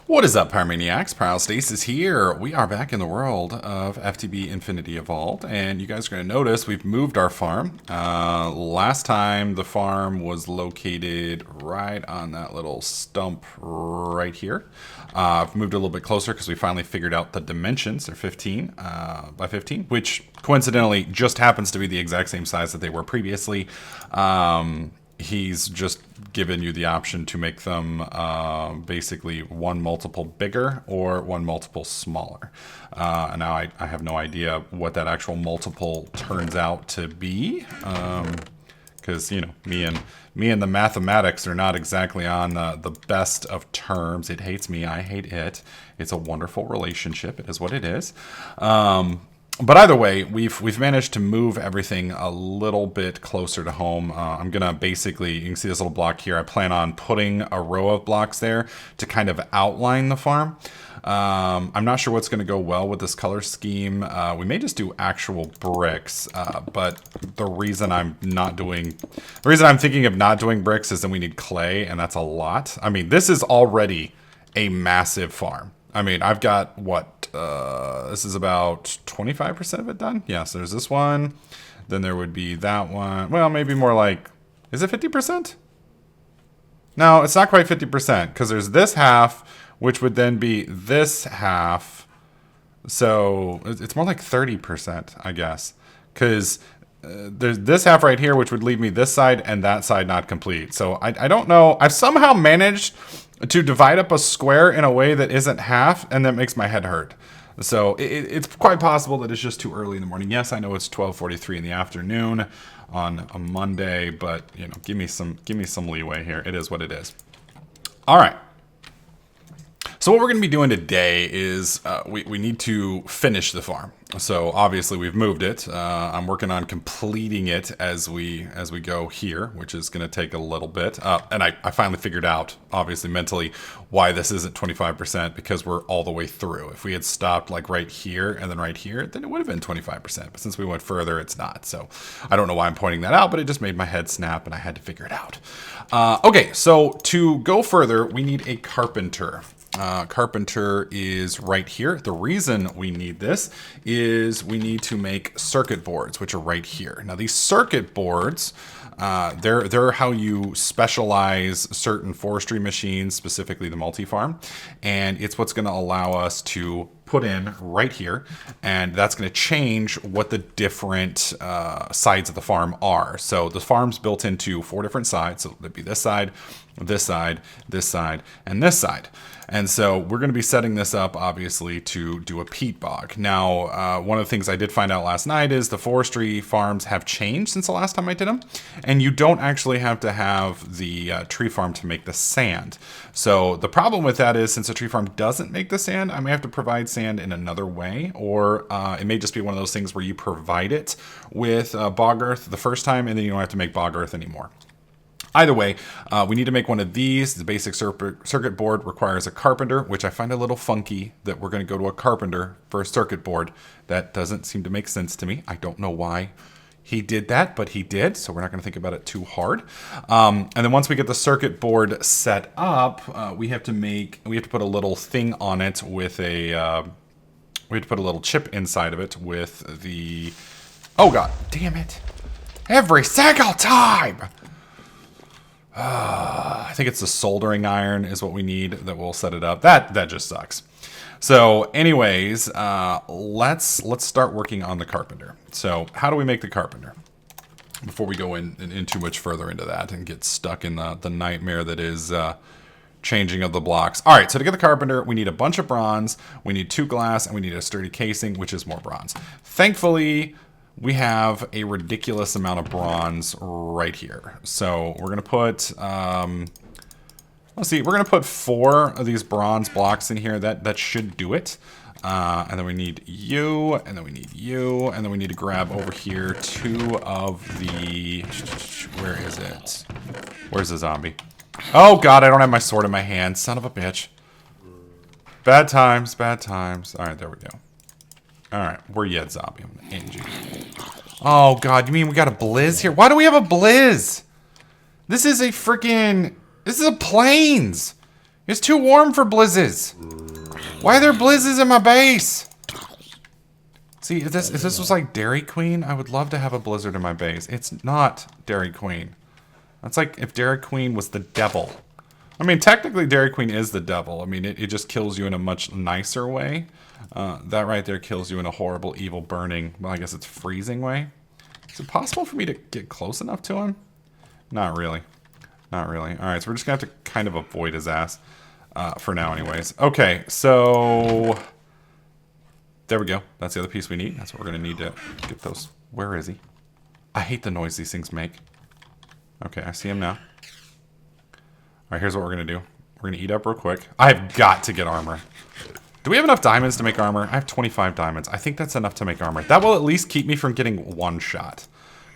What is up, Pyromaniacs? Pyrostase here. We are back in the world of FTB Infinity Evolved, and you guys are going to notice we've moved our farm. Last time the farm was located right on that little stump right here. I've moved a little bit closer because we finally figured out the dimensions. They're 15 by 15, which coincidentally just happens to be the exact same size that they were previously. He's just given you the option to make them basically one multiple bigger or one multiple smaller. And now I have no idea what that actual multiple turns out to be. Because, you know, me and the mathematics are not exactly on the best of terms. It hates me, I hate it. It's a wonderful relationship. It is what it is. But either way, we've managed to move everything a little bit closer to home. I'm gonna basically, you can see this little block here. I plan on putting a row of blocks there to kind of outline the farm. I'm not sure what's gonna go well with this color scheme. We may just do actual bricks, but the reason I'm thinking of not doing bricks is that we need clay, and that's a lot. I mean, this is already a massive farm. I mean, I've got what? This is about 25% of it done. Yeah, so there's this one. Then there would be that one. Well, maybe more like, is it 50%? No, it's not quite 50% because there's this half, which would then be this half. So it's more like 30%, I guess. Because there's this half right here, which would leave me this side and that side not complete. So I don't know. I've somehow managed to divide up a square in a way that isn't half, and that makes my head hurt. So it's quite possible that it's just too early in the morning. Yes, I know it's 12:43 in the afternoon on a Monday, but you know, give me some leeway here. It is what it is. All right. So what we're going to be doing today is we need to finish the farm. So obviously we've moved it. I'm working on completing it as we go here, which is going to take a little bit. And I finally figured out, obviously mentally, why this isn't 25% because we're all the way through. If we had stopped like right here and then right here, then it would have been 25%. But since we went further, it's not. So I don't know why I'm pointing that out, but it just made my head snap and I had to figure it out. Okay, so to go further, we need a carpenter. Carpenter is right here. The reason we need this is we need to make circuit boards, which are right here. Now these circuit boards, they're how you specialize certain forestry machines, specifically the multi-farm, and it's what's going to allow us to put in right here, and that's going to change what the different sides of the farm are. So the farm's built into 4 different sides, so it'd be this side, this side, this side, and this side. And so we're going to be setting this up, obviously, to do a peat bog. Now, one of the things I did find out last night is the forestry farms have changed since the last time I did them. And you don't actually have to have the tree farm to make the sand. So the problem with that is since the tree farm doesn't make the sand, I may have to provide sand in another way. Or it may just be one of those things where you provide it with bog earth the first time and then you don't have to make bog earth anymore. Either way, we need to make one of these. The basic circuit board requires a carpenter, which I find a little funky that we're going to go to a carpenter for a circuit board. That doesn't seem to make sense to me. I don't know why he did that, but he did, so we're not going to think about it too hard. And then once we get the circuit board set up, we have to put a little thing on it with we have to put a little chip inside of it with the... Oh god, damn it. Every single time! I think it's the soldering iron is what we need that will set it up. That just sucks. So anyways, let's start working on the carpenter. So how do we make the carpenter? Before we go in too much further into that and get stuck in the nightmare that is changing of the blocks. All right, so to get the carpenter, we need a bunch of bronze, we need 2 glass, and we need a sturdy casing, which is more bronze. Thankfully, we have a ridiculous amount of bronze right here. So we're going to put, let's see, we're going to put 4 of these bronze blocks in here. That should do it. And then we need you, and then we need you, and then we need to grab over here 2 of the, where is it? Where's the zombie? Oh god, I don't have my sword in my hand. Son of a bitch. Bad times, bad times. All right, there we go. Alright, we're yet zombie. I'm gonna end you. Oh god, you mean we got a blizz here? Why do we have a blizz? This is a freaking... This is a plains! It's too warm for blizzes. Why are there blizzes in my base? See, if this was like Dairy Queen, I would love to have a blizzard in my base. It's not Dairy Queen. That's like if Dairy Queen was the devil. I mean, technically Dairy Queen is the devil. I mean, it just kills you in a much nicer way. That right there kills you in a horrible, evil, burning, well, I guess it's freezing way. Is it possible for me to get close enough to him? Not really. Not really. All right, so we're just going to have to kind of avoid his ass for now anyways. Okay, so... There we go. That's the other piece we need. That's what we're going to need to get those. Where is he? I hate the noise these things make. Okay, I see him now. All right, here's what we're going to do. We're going to eat up real quick. I've got to get armor. Do we have enough diamonds to make armor? I have 25 diamonds. I think that's enough to make armor. That will at least keep me from getting one shot.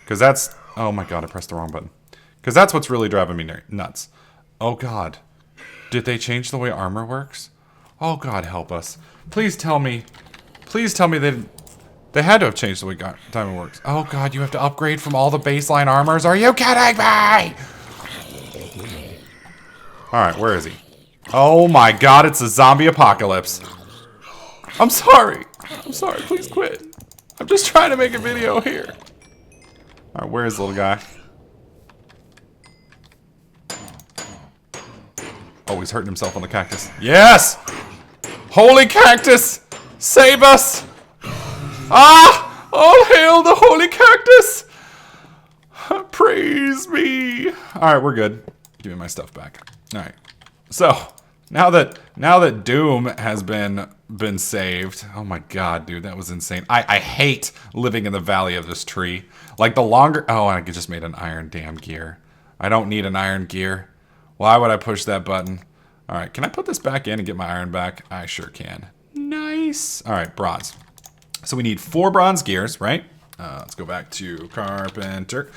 Because that's... Oh my god, I pressed the wrong button. Because that's what's really driving me nuts. Oh god. Did they change the way armor works? Oh god, help us. Please tell me... Please tell me they had to have changed the way diamond works. Oh god, you have to upgrade from all the baseline armors. Are you kidding me? Alright, where is he? Oh my god, it's a zombie apocalypse. I'm sorry. I'm sorry, please quit. I'm just trying to make a video here. Alright, where is the little guy? Oh, he's hurting himself on the cactus. Yes! Holy cactus! Save us! Ah! All hail the holy cactus! Praise me! Alright, we're good. Give me my stuff back. Alright. So, now that Doom has been saved. Oh my god, dude, that was insane. I hate living in the valley of this tree. Like the longer... Oh, I just made an iron damn gear. I don't need an iron gear. Why would I push that button? Alright, can I put this back in and get my iron back? I sure can. Nice. All right, bronze. So we need 4 bronze gears, right? Let's go back to carpenter.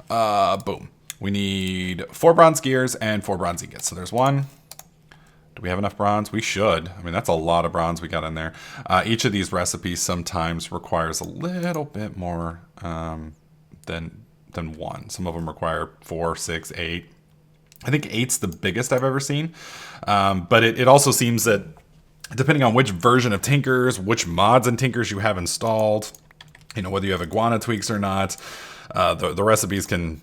Boom. We need 4 bronze gears and 4 bronze ingots. So there's 1. Do we have enough bronze? We should. I mean, that's a lot of bronze we got in there. Each of these recipes sometimes requires a little bit more than 1. Some of them require 4, 6, 8. I think 8's the biggest I've ever seen. But it also seems that depending on which version of Tinkers, which mods and Tinkers you have installed, you know, whether you have iguana tweaks or not, the recipes can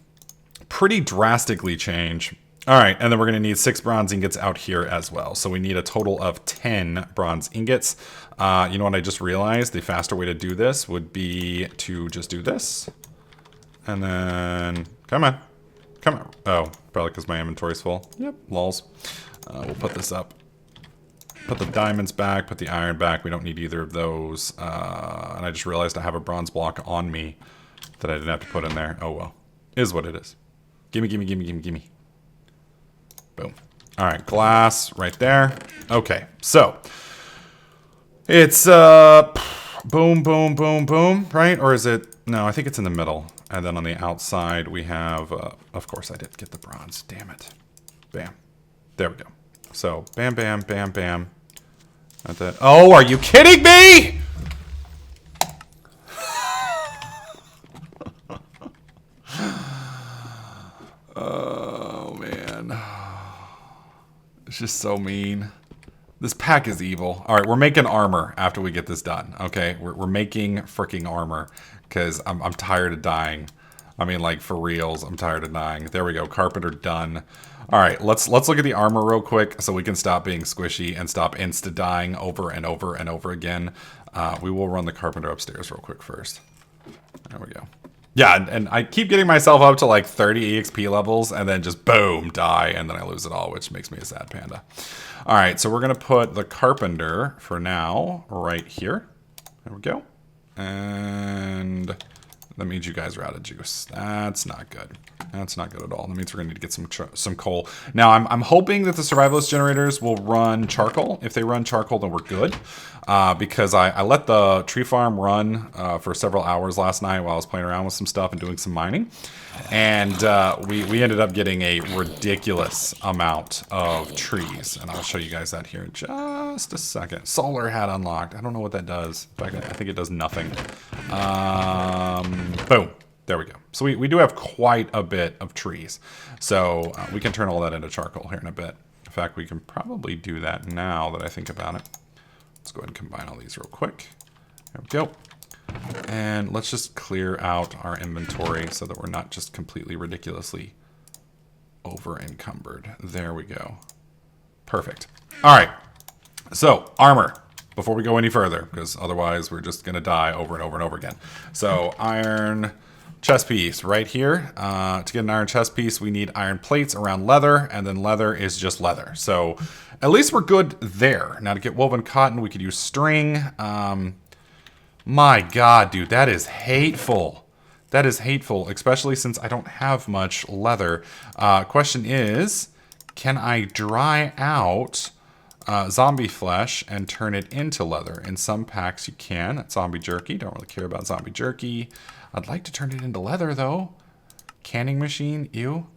pretty drastically change. All right, and then we're going to need 6 bronze ingots out here as well. So we need a total of 10 bronze ingots. You know what I just realized? The faster way to do this would be to just do this. And then, come on. Come on. Oh, probably because my inventory's full. Yep, lols. We'll put this up. Put the diamonds back, put the iron back. We don't need either of those. And I just realized I have a bronze block on me that I didn't have to put in there. Oh well. Is what it is. Gimme, gimme, gimme, gimme, gimme. Boom. Alright, glass right there. Okay, so. It's, boom, boom, boom, boom, right? Or is it... No, I think it's in the middle. And then on the outside we have... of course I did get the bronze. Damn it. Bam. There we go. So, bam, bam, bam, bam. Oh, are you kidding me? Oh, man. It's just so mean. This pack is evil. All right, we're making armor after we get this done, okay? We're making freaking armor because I'm tired of dying. I mean, like, for reals, I'm tired of dying. There we go, carpenter done. All right, let's look at the armor real quick so we can stop being squishy and stop insta-dying over and over and over again. We will run the carpenter upstairs real quick first. There we go. Yeah, and I keep getting myself up to like 30 EXP levels and then just boom, die, and then I lose it all, which makes me a sad panda. All right, so we're going to put the carpenter for now right here. There we go. And that means you guys are out of juice. That's not good. That's not good at all. That means we're going to need to get some coal. Now, I'm hoping that the survivalist generators will run charcoal. If they run charcoal, then we're good. Because I let the tree farm run for several hours last night while I was playing around with some stuff and doing some mining. And we ended up getting a ridiculous amount of trees. And I'll show you guys that here in just a second. Solar hat unlocked. I don't know what that does. In fact, I think it does nothing. Boom. There we go. So we do have quite a bit of trees. So we can turn all that into charcoal here in a bit. In fact, we can probably do that now that I think about it. Let's go ahead and combine all these real quick. There we go. And let's just clear out our inventory so that we're not just completely ridiculously over encumbered. There we go. Perfect. All right. So armor, before we go any further, because otherwise we're just going to die over and over and over again. So iron chest piece right here. To get an iron chest piece, we need iron plates around leather, and then leather is just leather. So at least we're good there. Now to get woven cotton, we could use string. My God, dude, that is hateful. That is hateful, especially since I don't have much leather. Question is, can I dry out zombie flesh and turn it into leather? In some packs you can. That's zombie jerky. Don't really care about zombie jerky. I'd like to turn it into leather, though. Canning machine, ew.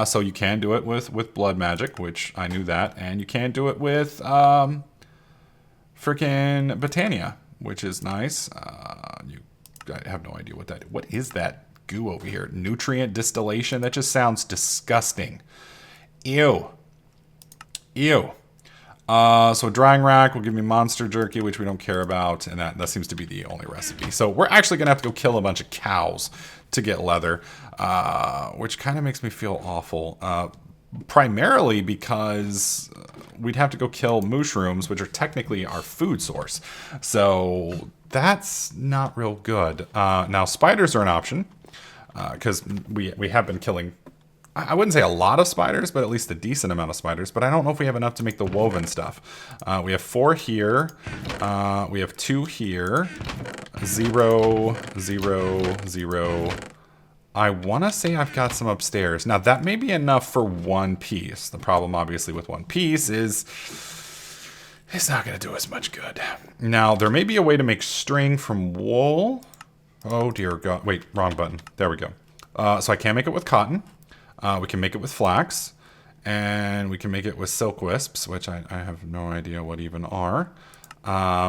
So you can do it with blood magic, which I knew that. And you can do it with frickin' Botania, which is nice. I have no idea what that is. What is that goo over here? Nutrient distillation? That just sounds disgusting. Ew. Ew. So drying rack will give me monster jerky, which we don't care about, and that seems to be the only recipe. So we're actually going to have to go kill a bunch of cows to get leather, which kind of makes me feel awful. Primarily because we'd have to go kill mushrooms, which are technically our food source. So that's not real good. Now, spiders are an option, because we have been killing, I wouldn't say a lot of spiders, but at least a decent amount of spiders. But I don't know if we have enough to make the woven stuff. We have 4 here. We have 2 here. 0, 0, 0. I want to say I've got some upstairs. Now, that may be enough for 1 piece. The problem, obviously, with 1 piece is it's not going to do us much good. Now, there may be a way to make string from wool. Oh, dear God. Wait, wrong button. There we go. So I can make it with cotton. We can make it with flax. And we can make it with silk wisps, which I have no idea what even are.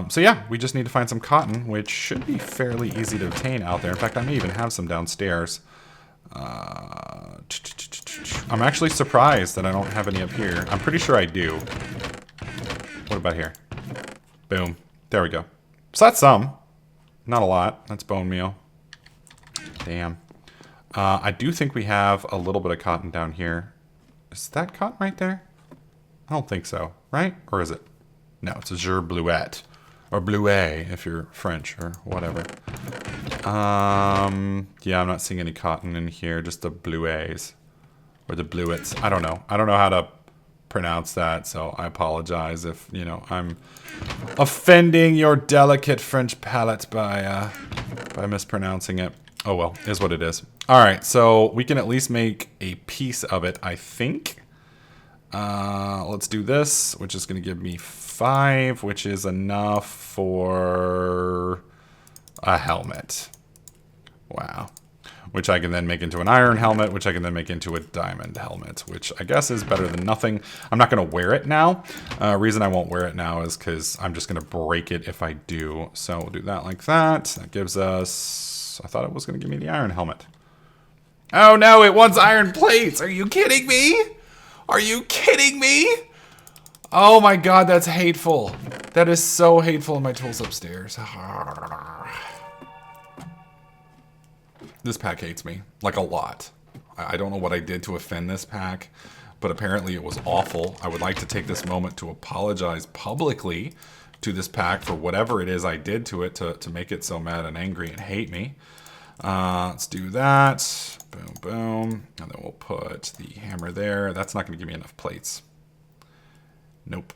So yeah, we just need to find some cotton, which should be fairly easy to obtain out there. In fact, I may even have some downstairs. I'm actually surprised that I don't have any up here. I'm pretty sure I do. What about here? Boom. There we go. So that's some. Not a lot. That's bone meal. Damn. I do think we have a little bit of cotton down here. Is that cotton right there? I don't think so. Right? Or is it? No, it's a Jour Bluette. Or Bluet, if you're French, or whatever. Yeah, I'm not seeing any cotton in here. Just the Bluets. Or the Bluets. I don't know. I don't know how to pronounce that, so I apologize if, you know, I'm offending your delicate French palate by mispronouncing it. Oh well, is what it is. Alright, so we can at least make a piece of it, I think. Let's do this, which is going to give me 5, which is enough for a helmet. Wow. Which I can then make into an iron helmet, which I can then make into a diamond helmet, which I guess is better than nothing. I'm not going to wear it now. Reason I won't wear it now is because I'm just going to break it if I do. So we'll do that like that. That gives us... I thought it was going to give me the iron helmet. Oh no, it wants iron plates! Are you kidding me? Are you kidding me? Oh my God, that's hateful. That is so hateful in my tools upstairs. This pack hates me, like a lot. I don't know what I did to offend this pack, but apparently it was awful. I would like to take this moment to apologize publicly to this pack for whatever it is I did to it to make it so mad and angry and hate me. Let's do that. Boom, boom. And then we'll put the hammer there. That's not going to give me enough plates. Nope.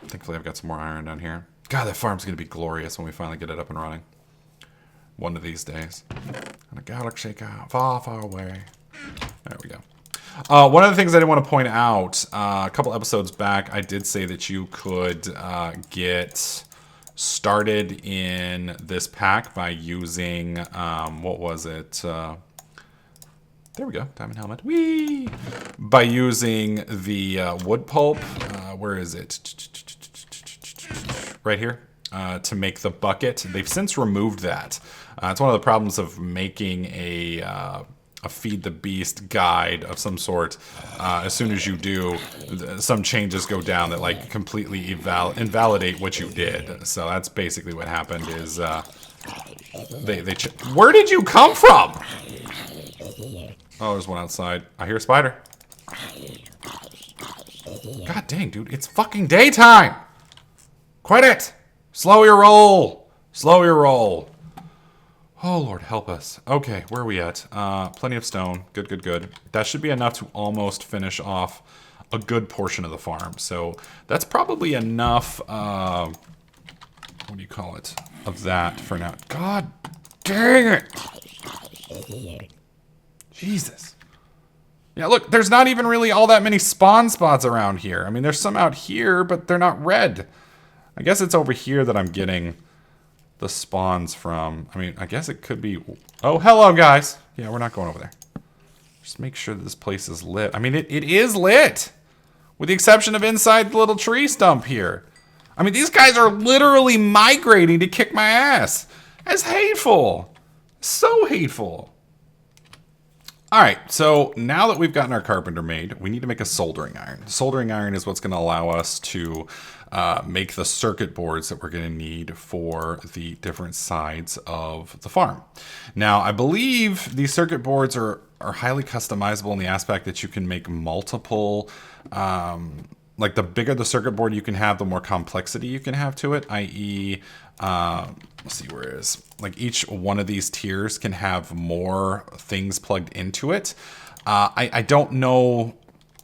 Thankfully, I've got some more iron down here. God, that farm's going to be glorious when we finally get it up and running. One of these days. In a galaxy far, far away. There we go. One of the things I did want to point out, a couple episodes back, I did say that you could get started in this pack by using, what was it? There we go, diamond helmet. Whee! By using the wood pulp, where is it? Right here. To make the bucket. They've since removed that. It's one of the problems of making a a feed the beast guide of some sort. As soon as you do, some changes go down that like completely invalidate what you did. So that's basically what happened. Is where did you come from? Oh, there's one outside. I hear a spider. God dang, dude, it's fucking daytime. Quit it. Slow your roll. Slow your roll. Oh, Lord, help us. Okay, where are we at? Plenty of stone. Good, good, good. That should be enough to almost finish off a good portion of the farm. So that's probably enough, what do you call it, of that for now. God dang it. Jesus. Yeah, look, there's not even really all that many spawn spots around here. I mean, there's some out here, but they're not red. I guess it's over here that I'm getting the spawns from. I mean, I guess it could be... Oh, hello, guys. Yeah, we're not going over there. Just make sure that this place is lit. I mean, it is lit. With the exception of inside the little tree stump here. I mean, these guys are literally migrating to kick my ass. That's hateful. So hateful. All right, so now that we've gotten our carpenter made, we need to make a soldering iron. Soldering iron is what's going to allow us to make the circuit boards that we're going to need for the different sides of the farm. Now, I believe these circuit boards are highly customizable in the aspect that you can make multiple, like the bigger the circuit board you can have, the more complexity you can have to it, i.e., let's see where it is. Like each one of these tiers can have more things plugged into it. I don't know,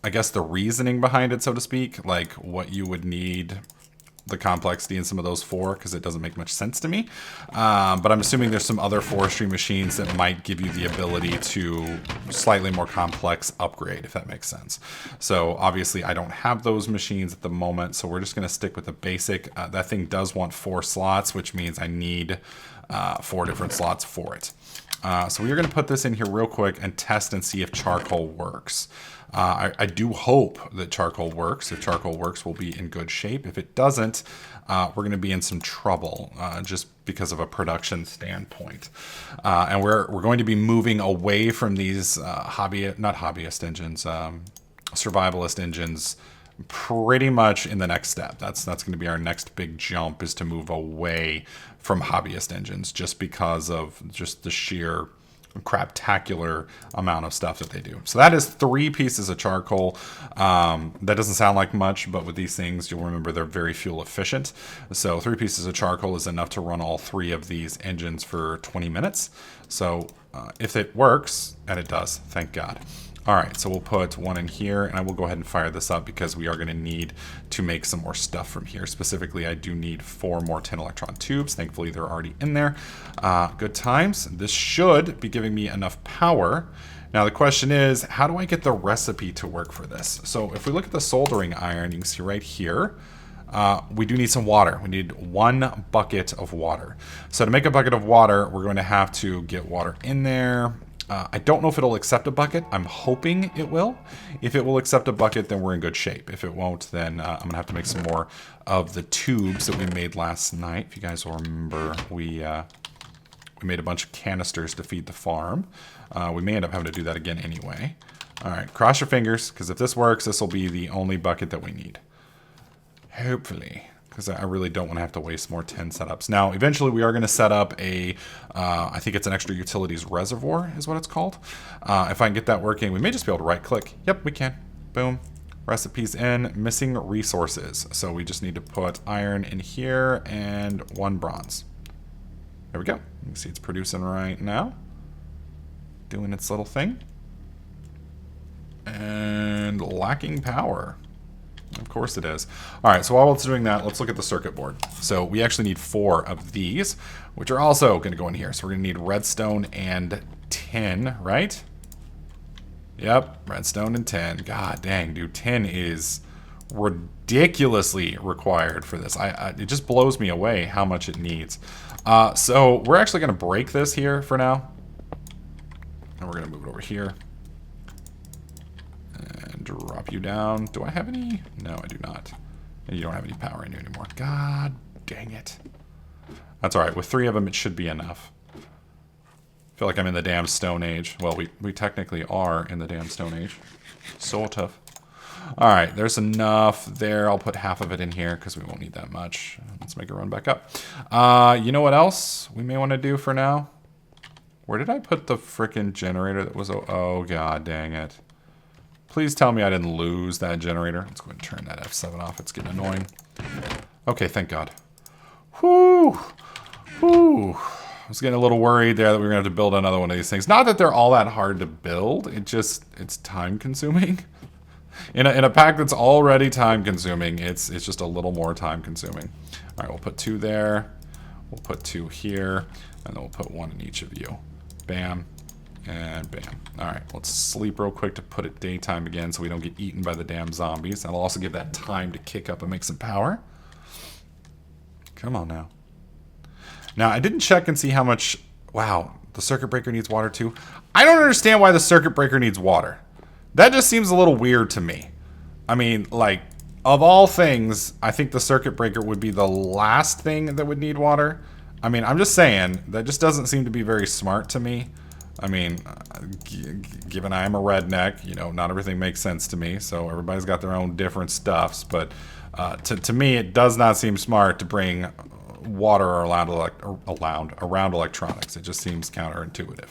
I guess, the reasoning behind it, so to speak, like what you would need the complexity in some of those for, because it doesn't make much sense to me. But I'm assuming there's some other forestry machines that might give you the ability to slightly more complex upgrade, if that makes sense. So obviously I don't have those machines at the moment, so we're just going to stick with the basic. That thing does want 4 slots, which means I need 4 different slots for it. So we're going to put this in here real quick and test and see if charcoal works. I do hope that charcoal works. If charcoal works, we'll be in good shape. If it doesn't, we're going to be in some trouble just because of a production standpoint. And we're going to be moving away from these survivalist engines pretty much in the next step. That's going to be our next big jump, is to move away from hobbyist engines, just because of just the sheer craptacular amount of stuff that they do. So that is 3 pieces of charcoal. That doesn't sound like much, but with these things, you'll remember they're very fuel efficient. So 3 pieces of charcoal is enough to run all 3 of these engines for 20 minutes. So if it works, and it does, thank God. All right, so we'll put 1 in here, and I will go ahead and fire this up because we are going to need to make some more stuff from here. Specifically, I do need 4 more 10 electron tubes. Thankfully, they're already in there. Good times. This should be giving me enough power. Now, the question is, how do I get the recipe to work for this? So if we look at the soldering iron, you can see right here, we do need some water. We need 1 bucket of water. So to make a bucket of water, we're going to have to get water in there. I don't know if it'll accept a bucket. I'm hoping it will. If it will accept a bucket, then we're in good shape. If it won't, then I'm going to have to make some more of the tubes that we made last night. If you guys will remember, we made a bunch of canisters to feed the farm. We may end up having to do that again anyway. All right, cross your fingers, because if this works, this will be the only bucket that we need. Hopefully. Because I really don't want to have to waste more 10 setups. Now, eventually we are going to set up a, I think it's an extra utilities reservoir is what it's called. If I can get that working, we may just be able to right click. Yep, we can. Boom. Recipes in, missing resources. So we just need to put iron in here and 1 bronze. There we go. You can see it's producing right now. Doing its little thing. And lacking power. Of course it is. All right, so while it's doing that, let's look at the circuit board. So we actually need 4 of these, which are also going to go in here. So we're going to need redstone and tin, right? Yep, redstone and tin. God dang, dude, tin is ridiculously required for this. It just blows me away how much it needs. So we're actually going to break this here for now. And we're going to move it over here. Drop you down. Do I have any? No, I do not. And you don't have any power in you anymore. God dang it. That's all right. With 3 of them, it should be enough. feel like I'm in the damn Stone Age. Well, we technically are in the damn Stone Age. Sort of. All right, there's enough there. I'll put half of it in here because we won't need that much. Let's make it run back up. You know what else we may want to do for now? Where did I put the frickin' generator that was... Oh, god dang it. Please tell me I didn't lose that generator. Let's go ahead and turn that F7 off. It's getting annoying. Okay, thank god. Whew. Whew. I was getting a little worried there that we were going to have to build another one of these things. Not that they're all that hard to build. It's time consuming. In a pack that's already time consuming, it's just a little more time consuming. All right, we'll put 2 there. We'll put 2 here. And then we'll put 1 in each of you. Bam. And bam. All right, let's sleep real quick to put it daytime again so we don't get eaten by the damn zombies. That'll also give that time to kick up and make some power. Come on now. Now, I didn't check and see how much... Wow, the circuit breaker needs water too. I don't understand why the circuit breaker needs water. That just seems a little weird to me. I mean, like, of all things, I think the circuit breaker would be the last thing that would need water. I mean, I'm just saying, that just doesn't seem to be very smart to me. I mean, given I am a redneck, you know, not everything makes sense to me, so everybody's got their own different stuffs, but to me, it does not seem smart to bring water around electronics. It just seems counterintuitive.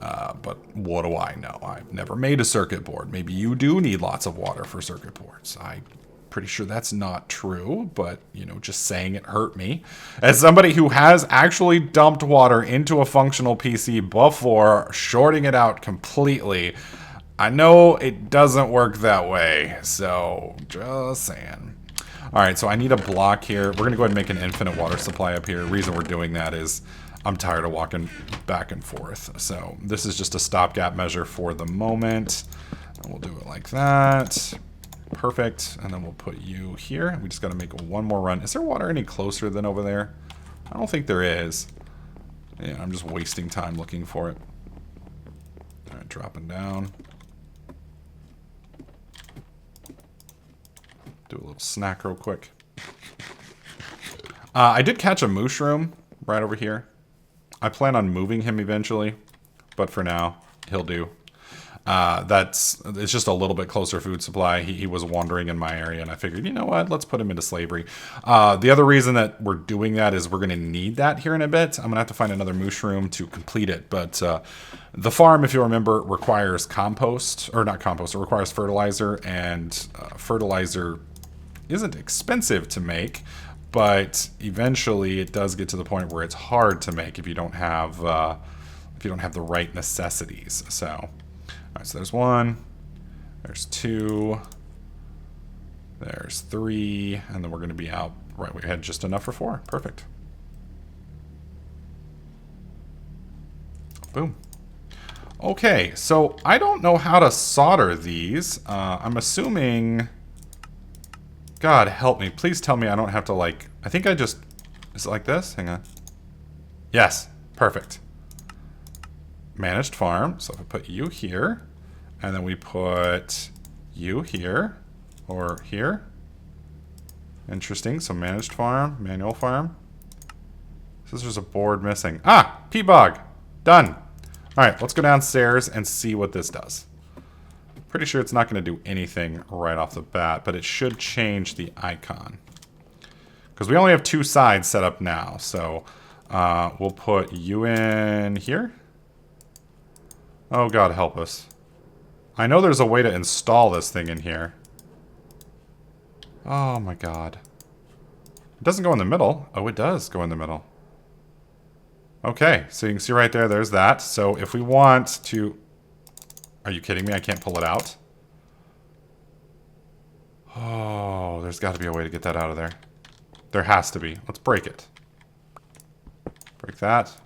But what do I know? I've never made a circuit board. Maybe you do need lots of water for circuit boards. I'm pretty sure that's not true, but, you know, just saying it hurt me. As somebody who has actually dumped water into a functional PC before, shorting it out completely, I know it doesn't work that way. So, just saying. All right, so I need a block here. We're going to go ahead and make an infinite water supply up here. The reason we're doing that is I'm tired of walking back and forth. So this is just a stopgap measure for the moment. And we'll do it like that. Perfect. And then we'll put you here. We just got to make one more run. Is there water any closer than over there? I don't think there is. Yeah, I'm just wasting time looking for it. All right, dropping down. Do a little snack real quick. I did catch a mushroom right over here. I plan on moving him eventually, but for now, he'll do. It's just a little bit closer food supply. He was wandering in my area, and I figured, you know what, let's put him into slavery. The other reason that we're doing that is we're going to need that here in a bit. I'm going to have to find another mushroom to complete it, but the farm, if you remember, requires compost, or not compost, it requires fertilizer, and fertilizer isn't expensive to make, but eventually it does get to the point where it's hard to make if you don't have the right necessities. So, all right, so there's 1, there's 2, there's 3, and then we're going to be out. Right, we had just enough for 4. Perfect. Boom. Okay, so I don't know how to solder these. I'm assuming... God help me. Please tell me I don't have to, like... I think I just... Is it like this? Hang on. Yes. Perfect. Managed farm. So if I put you here, and then we put you here, or here. Interesting. So managed farm, manual farm. Says there's a board missing. Ah! Peatbog! Done. Alright, let's go downstairs and see what this does. Pretty sure it's not going to do anything right off the bat, but it should change the icon. Because we only have 2 sides set up now, so we'll put you in here. Oh, God help us. I know there's a way to install this thing in here. Oh, my God. It doesn't go in the middle. Oh, it does go in the middle. Okay, so you can see right there, there's that. So if we want to... Are you kidding me? I can't pull it out. Oh, there's got to be a way to get that out of there. There has to be. Let's break it. Break that.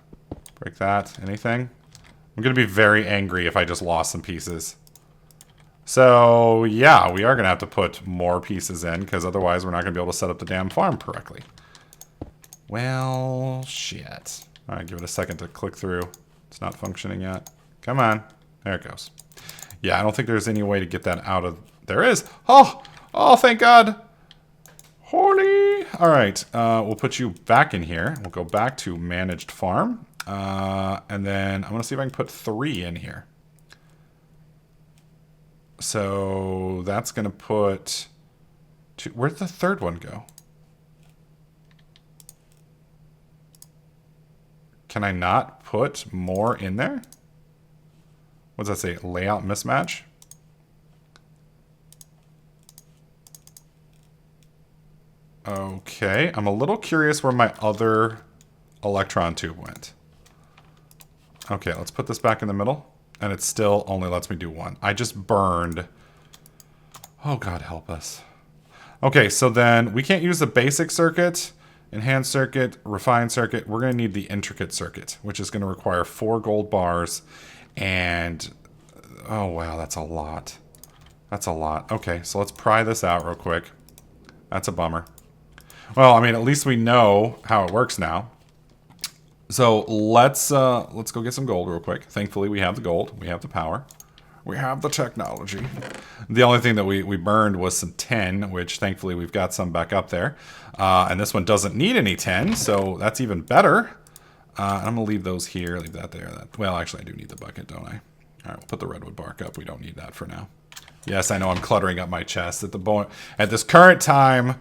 Break that. Anything? I'm going to be very angry if I just lost some pieces. So, yeah, we are going to have to put more pieces in, because otherwise we're not going to be able to set up the damn farm correctly. Well, shit. All right, give it a second to click through. It's not functioning yet. Come on. There it goes. Yeah, I don't think there's any way to get that out of... There is! Oh! Oh, thank God! Holy! All right, we'll put you back in here. We'll go back to Managed Farm. And then I'm going to see if I can put 3 in here. So that's going to put... Where'd the third one go? Can I not put more in there? What does that say? Layout mismatch? Okay, I'm a little curious where my other electron tube went. Okay, let's put this back in the middle. And it still only lets me do 1. I just burned. Oh, God help us. Okay, so then we can't use the basic circuit, enhanced circuit, refined circuit. We're going to need the intricate circuit, which is going to require 4 gold bars. And, oh, wow, that's a lot. That's a lot. Okay, so let's pry this out real quick. That's a bummer. Well, I mean, at least we know how it works now. So let's go get some gold real quick. Thankfully, we have the gold. We have the power. We have the technology. The only thing that we burned was some tin, which thankfully we've got some back up there. And this one doesn't need any tin, so that's even better. I'm going to leave those here. Leave that there. Well, actually, I do need the bucket, don't I? All right, we'll put the redwood bark up. We don't need that for now. Yes, I know I'm cluttering up my chest. At this current time,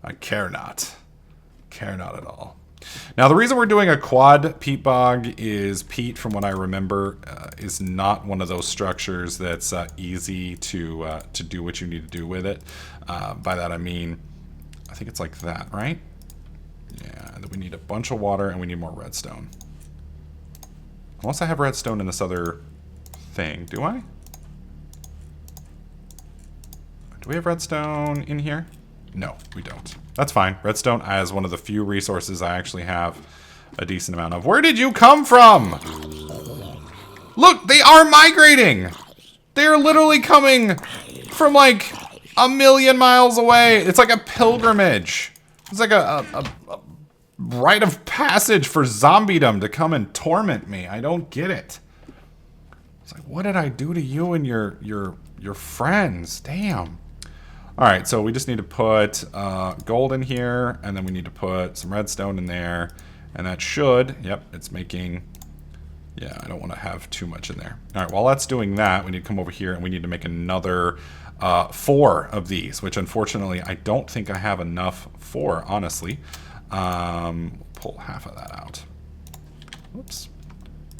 I care not. Care not at all. Now, the reason we're doing a quad peat bog is peat, from what I remember, is not one of those structures that's easy to do what you need to do with it. By that, I mean, I think it's like that, right? Yeah, and then we need a bunch of water, and we need more redstone. Unless I have redstone in this other thing. Do I? Do we have redstone in here? No, we don't. That's fine. Redstone is one of the few resources I actually have a decent amount of. Where did you come from? Look, they are migrating. They are literally coming from like a million miles away. It's like a pilgrimage. It's like a rite of passage for zombiedom to come and torment me. I don't get it. It's like, what did I do to you and your friends? Damn. All right, so we just need to put gold in here, and then we need to put some redstone in there, and that should, yep, it's making, yeah, I don't want to have too much in there. All right, while that's doing that, we need to come over here, and we need to make another 4 of these, which unfortunately I don't think I have enough for, honestly. Pull half of that out. Whoops.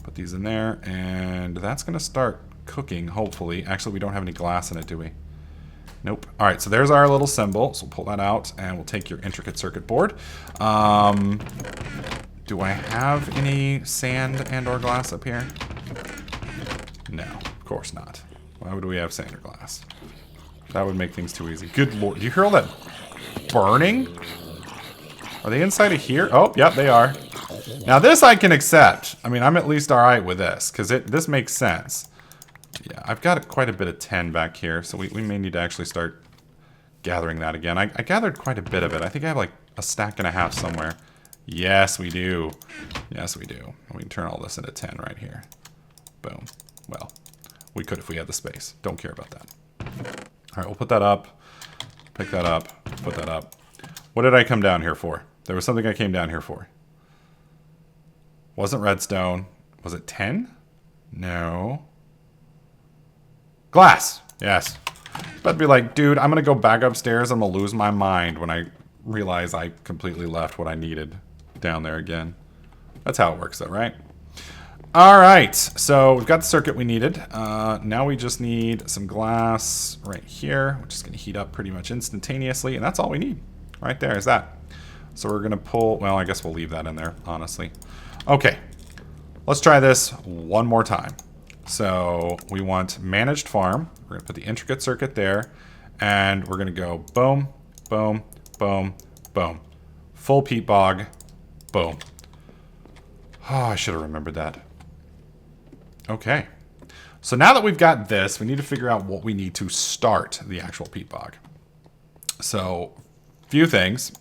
Put these in there, and that's going to start cooking, hopefully. Actually, we don't have any glass in it, do we? Nope. All right, so there's our little symbol. So we'll pull that out, and we'll take your intricate circuit board. Do I have any sand and or glass up here? No, of course not. Why would we have sand or glass? That would make things too easy. Good lord. Do you hear all that burning? Are they inside of here? Oh, yep, they are. Now this I can accept. I mean, I'm at least all right with this, because this makes sense. Yeah, I've got quite a bit of tin back here, so we may need to actually start gathering that again. I gathered quite a bit of it. I think I have like a stack and a half somewhere. Yes, we do. Yes, we do. And we can turn all this into tin right here. Boom. Well, we could if we had the space. Don't care about that. All right, we'll put that up. Pick that up. Put that up. What did I come down here for? There was something I came down here for. Wasn't redstone. Was it 10? No. Glass. Yes. But I'd be like, dude, I'm going to go back upstairs. I'm going to lose my mind when I realize I completely left what I needed down there again. That's how it works though, right? All right. So we've got the circuit we needed. Now we just need some glass right here, which is going to heat up pretty much instantaneously. And that's all we need. Right there is that. So we're going to pull, well, I guess we'll leave that in there, honestly. Okay. Let's try this one more time. So we want managed farm. We're going to put the intricate circuit there. And we're going to go boom, boom, boom, boom. Full peat bog. Boom. Oh, I should have remembered that. Okay. So now that we've got this, we need to figure out what we need to start the actual peat bog. So, few things.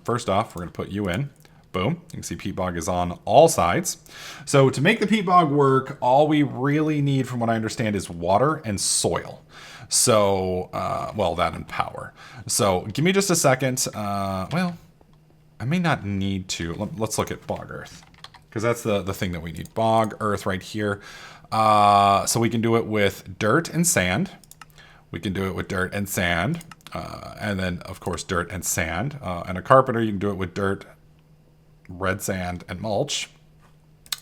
First off, we're going to put you in. Boom. You can see peat bog is on all sides. So to make the peat bog work, all we really need, from what I understand, is water and soil. So, well, that and power. So give me just a second. Well, I may not need to. Let's look at bog earth. because that's the thing that we need. Bog, earth right here. So we can do it with dirt and sand. We can do it with dirt and sand. And then, of course, dirt and sand. And a carpenter, you can do it with dirt, red sand, and mulch.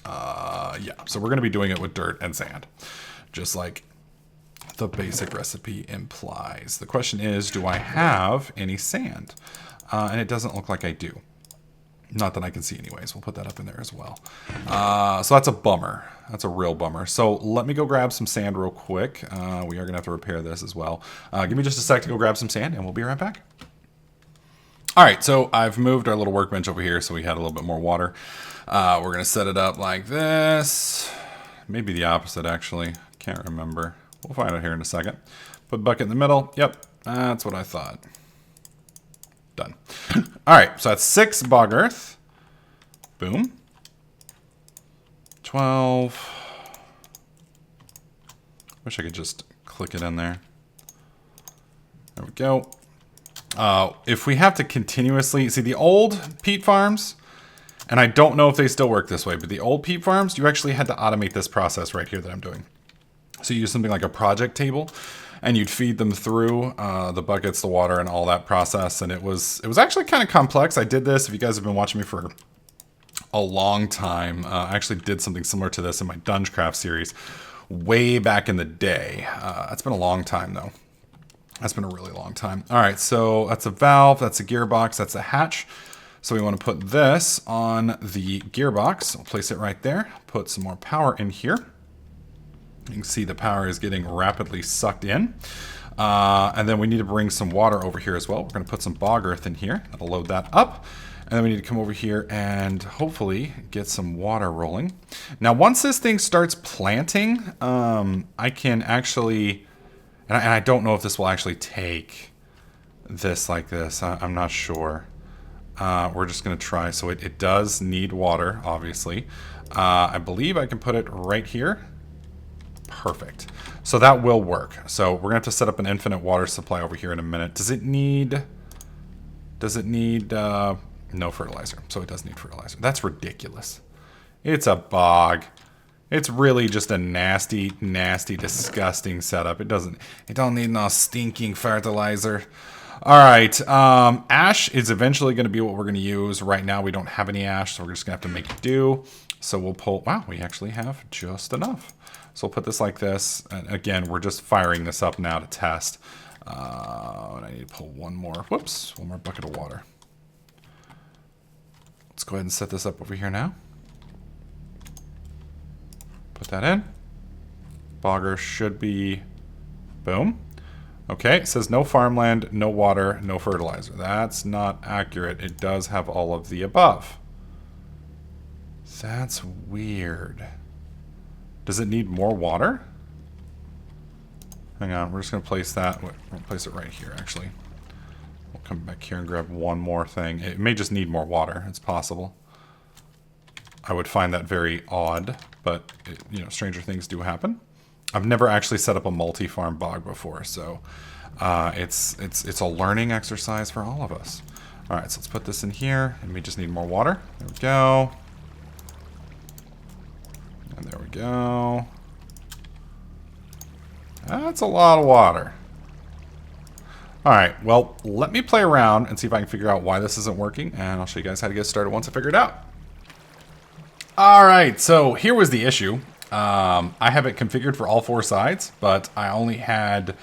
Yeah, so we're going to be doing it with dirt and sand, just like the basic recipe implies. The question is, do I have any sand? And it doesn't look like I do. Not that I can see anyways. We'll put that up in there as well. So that's a bummer. That's a real bummer. So let me go grab some sand real quick. We are going to have to repair this as well. Give me just a sec to go grab some sand, and we'll be right back. All right, so I've moved our little workbench over here so we had a little bit more water. We're going to set it up like this. Maybe the opposite, actually. Can't remember. We'll find out here in a second. Put bucket in the middle. Yep, that's what I thought. Done. All right, so that's 6 bog earth. Boom. 12. Wish I could just click it in there. There we go. If we have to continuously... See, the old peat farms, and I don't know if they still work this way, but the old peat farms, you actually had to automate this process right here that I'm doing. So you use something like a project table, and you'd feed them through the buckets, the water, and all that process. And it was actually kind of complex. I did this, if you guys have been watching me for a long time, I actually did something similar to this in my Dungecraft series way back in the day. It's been a long time, though. That's been a really long time. All right, so that's a valve, that's a gearbox, that's a hatch. So we want to put this on the gearbox. We'll place it right there. Put some more power in here. You can see the power is getting rapidly sucked in. And then we need to bring some water over here as well. We're going to put some bog earth in here. That'll load that up. And then we need to come over here and hopefully get some water rolling. Now, once this thing starts planting, I can actually... And I don't know if this will actually take this like this. I'm not sure. We're just going to try. So it does need water, obviously. I believe I can put it right here. Perfect. So that will work. So we're going to have to set up an infinite water supply over here in a minute. Does it need no fertilizer? So it does need fertilizer. That's ridiculous. It's a bog. It's really just a nasty, nasty, disgusting setup. It don't need no stinking fertilizer. All right, ash is eventually going to be what we're going to use. Right now we don't have any ash, so we're just going to have to make do. So we'll pull, wow, we actually have just enough. So we'll put this like this. And again, we're just firing this up now to test. And I need to pull one more bucket of water. Let's go ahead and set this up over here now. Put that in. Bogger should be, boom. Okay, it says no farmland, no water, no fertilizer. That's not accurate. It does have all of the above. That's weird. Does it need more water? Hang on, we're just going to place that. We'll place it right here, actually. We'll come back here and grab one more thing. It may just need more water. It's possible. I would find that very odd, but stranger things do happen. I've never actually set up a multi-farm bog before, so it's a learning exercise for all of us. All right, so let's put this in here, and we just need more water. There we go. And there we go. That's a lot of water. All right, well, let me play around and see if I can figure out why this isn't working, and I'll show you guys how to get started once I figure it out. All right, so here was the issue. I have it configured for all 4 sides, but I only had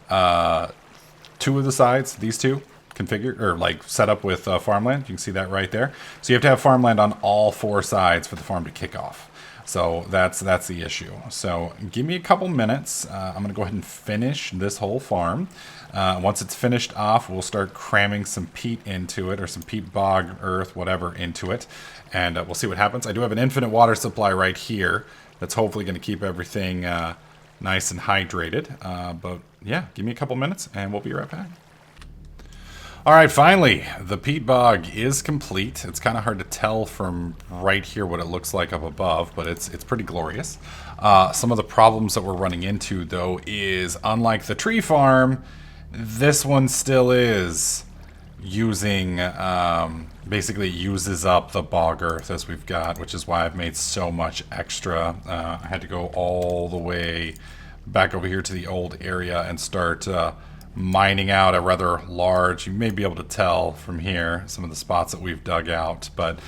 2 of the sides, these 2, configured or like set up with farmland. You can see that right there. So you have to have farmland on all 4 sides for the farm to kick off. So that's the issue. So give me a couple minutes. I'm going to go ahead and finish this whole farm. Once it's finished off, we'll start cramming some peat into it, or some peat bog, earth, whatever, into it. And we'll see what happens. I do have an infinite water supply right here that's hopefully going to keep everything nice and hydrated. But yeah, give me a couple minutes and we'll be right back. All right, finally, the peat bog is complete. It's kind of hard to tell from right here what it looks like up above, but it's pretty glorious. Some of the problems that we're running into, though, is unlike the tree farm, this one still is using, basically uses up the bog earth as we've got, which is why I've made so much extra. I had to go all the way back over here to the old area and start mining out a rather large, you may be able to tell from here, some of the spots that we've dug out, but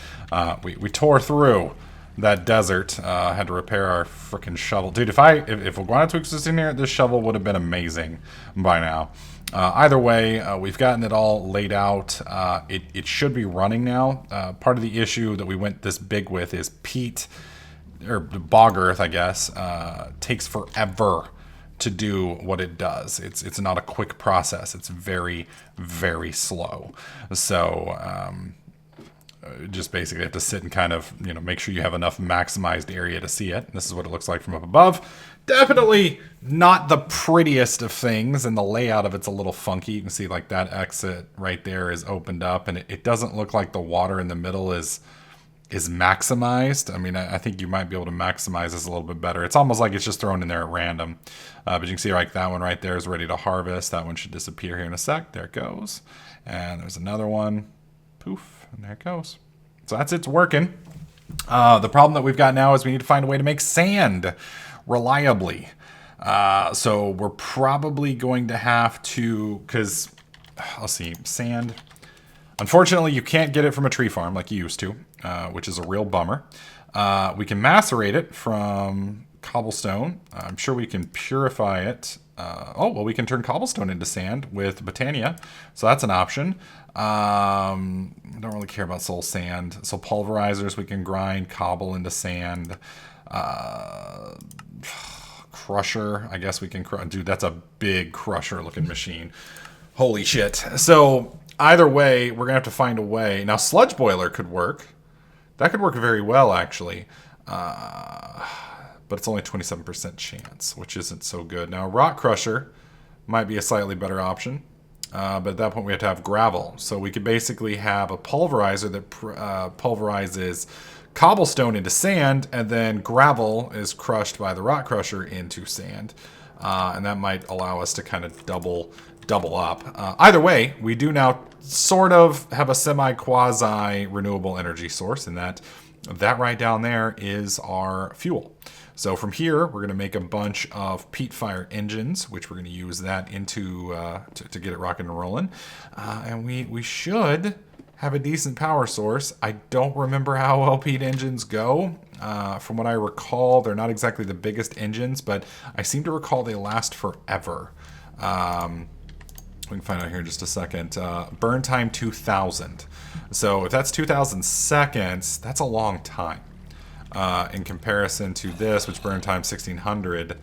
we tore through that desert. Had to repair our freaking shovel. Dude, if Iguanatwix was in here, this shovel would have been amazing by now. Either way, we've gotten it all laid out. It should be running now. Part of the issue that we went this big with is peat, or bog earth, I guess, takes forever to do what it does. It's not a quick process. It's very, very slow. So just basically have to sit and kind of, make sure you have enough maximized area to see it. This is what it looks like from up above. Definitely not the prettiest of things, and the layout of it's a little funky. You can see like that exit right there is opened up, and it doesn't look like the water in the middle is maximized. I mean, I think you might be able to maximize this a little bit better. It's almost like it's just thrown in there at random. But you can see like that one right there is ready to harvest. That one should disappear here in a sec. There it goes. And there's another one. Poof. And there it goes. So that's it's working. The problem that we've got now is we need to find a way to make sand reliably. So we're probably going to have to, because, let's see, sand. Unfortunately, you can't get it from a tree farm like you used to, which is a real bummer. We can macerate it from cobblestone. I'm sure we can purify it. We can turn cobblestone into sand with Botania, so that's an option. Don't really care about soul sand. So pulverizers, we can grind cobble into sand. Crusher, I guess we can dude, that's a big crusher looking machine. Holy shit. So either way, we're gonna have to find a way. Now sludge boiler could work. That could work very well, actually. But it's only 27% chance, which isn't so good. Now rock crusher might be a slightly better option. But at that point we have to have gravel. So we could basically have a pulverizer that pulverizes cobblestone into sand, and then gravel is crushed by the rock crusher into sand. And that might allow us to kind of double up. Either way, we do now sort of have a semi-quasi renewable energy source in that right down there is our fuel. So from here, we're going to make a bunch of peat fire engines, which we're going to use that into to get it rocking and rolling. And we should have a decent power source. I don't remember how well peat engines go. From what I recall, they're not exactly the biggest engines, but I seem to recall they last forever. We can find out here in just a second. Burn time 2,000. So if that's 2,000 seconds, that's a long time. In comparison to this, which burn time 1,600.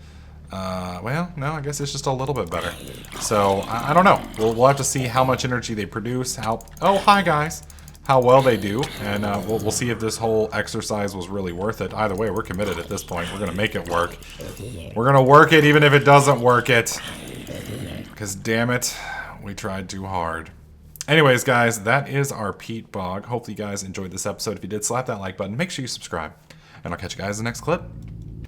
Well, no, I guess it's just a little bit better. So I don't know. We'll have to see how much energy they produce. Oh, hi guys. How well they do, and we'll see if this whole exercise was really worth it. Either way, we're committed at this point. We're gonna make it work. We're gonna work it even if it doesn't work it. Because damn it, we tried too hard. Anyways, guys, that is our peat bog. Hopefully you guys enjoyed this episode. If you did, slap that like button. Make sure you subscribe. And I'll catch you guys in the next clip.